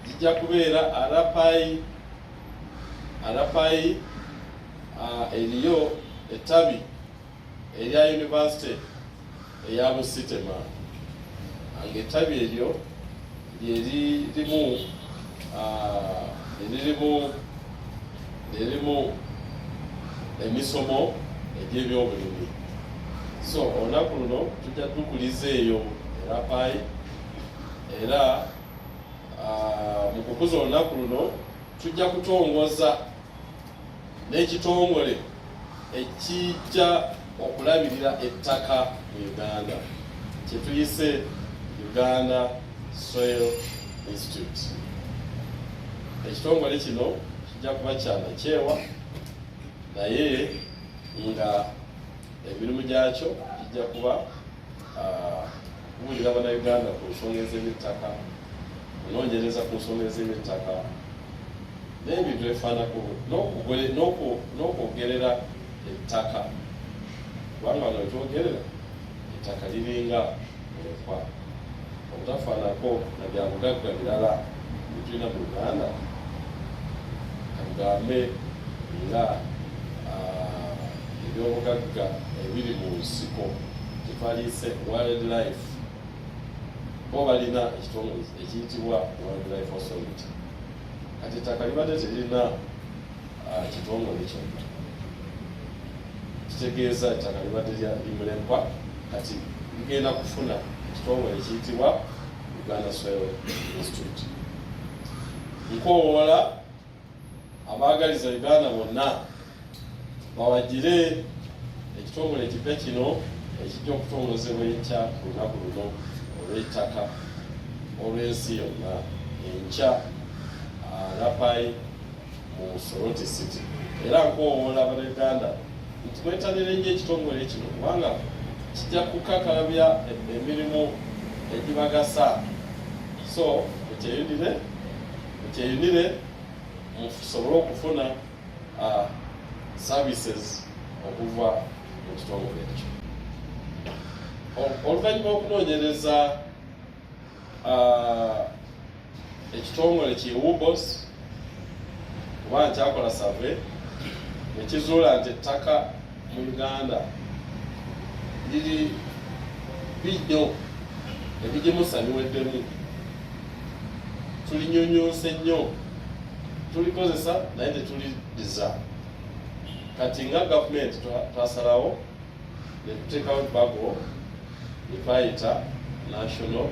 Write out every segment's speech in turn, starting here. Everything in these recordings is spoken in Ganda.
jijja kubeera Arapai eriyo ettabi erya University eya Busitema ng'ettabi eryo lirimu emisomo egy'ebyobulimi. So olunaku luno tujja tukuliza eyo Arapai era mu kukuza olunaku luno tujja kutongoza n'ekitongole ekijja okulabirira ettaka mu Uganda kye tuyise Uganda Soil Institute. Ekitongole kino kijja kuba kyanakyewa naye nga emirimu gyakyo kijja kuba kubuulira Bannayuganda ku nsonga ez'eby'ettaka, kunoonyereza ku nsonga ez'eby'ettaka n'ebintu ebifaanako n'okwogerera ettaka, kubanga wano wetwogerera ettaka liringa olekwa obutafaanako na bya bugagga birala bitulina mu Uganda. Kagambe nga ebyobugagga ebiri mu nsiko kyetwaliise Wildlife, bo balina ekitongole ekiyitibwa Wildlife Authority. Kati ettaka libadde terina kitongole kyonna, kitegeeza ettaka libadde limulekwa, kati ligenda kufuna ekitongole ekiyitibwa Uganda Soil Institute. Nkowoola abaagaliza Uganda bonna bawagire ekitongole ekipya kino ekijja okutongozebwa enkya ku lunaku luno olw'ettaka olw'ensi yonna enkya Arapai mu Soroti City. Era nkowoola Abannayuganda nti mwetanire nnyo ekitongole kino kubanga kijja kukakalabya emirimu egibagasa. So mukyeyunire musobole okufuna services okuva mu kitongole ekyo. Oluvannyuma okunoonyereza ekitongole ki WUBOS kuba nkyakola survey nekizuula nti ettaka mu Uganda liri binnyo ebigimusa biweddemu, tulinyunyuuse nnyo, tulikozesa naye tetulidiza. Kati nga gavumenti twasalawo ne tuteekawo ebbago lye twayita National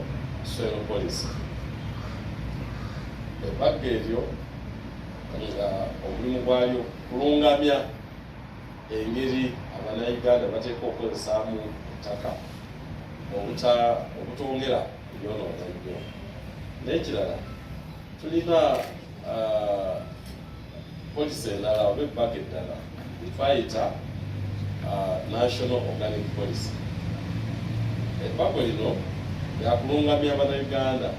Soil Policy. Ebbago eryo nga omulimu gwalyo kulungamya engeri Abannayuganda bateeka okukozesaamu ettaka obutongera ebyonoona nnyo. N'ekirala tulina policy endala oba ebbago eddala lye twayita National Organic Policy. Ebbago lino lyakulungamya Abannayuganda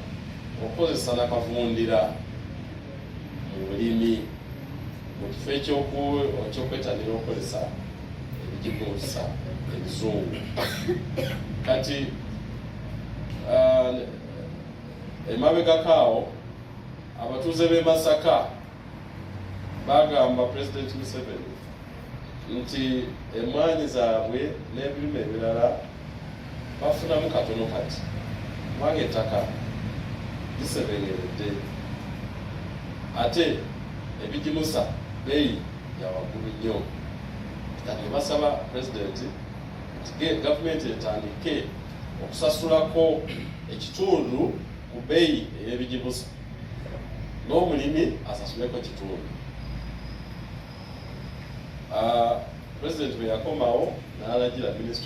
okukozesa nakavundira mu bulimi mu kifo ekyokwetanira okukozesa ebigimusa ebizungu. Kati emabegakaawo abatuuze b'e Masaka bagamba President Museveni nti emmwanyi zaabwe n'ebirime ebirala bafunamu katono kati kubanga ettaka lisebengeredde ate ebigimusa bbeeyi ya waggulu nnyo. Kati basaba pulezidenti nti gavumenti etandike okusasulako ekitundu ku bbeeyi ey'ebigimusa n'omulimi asasuleko kitundu. Pulezidenti bwe yakomawo n'alagira minisitule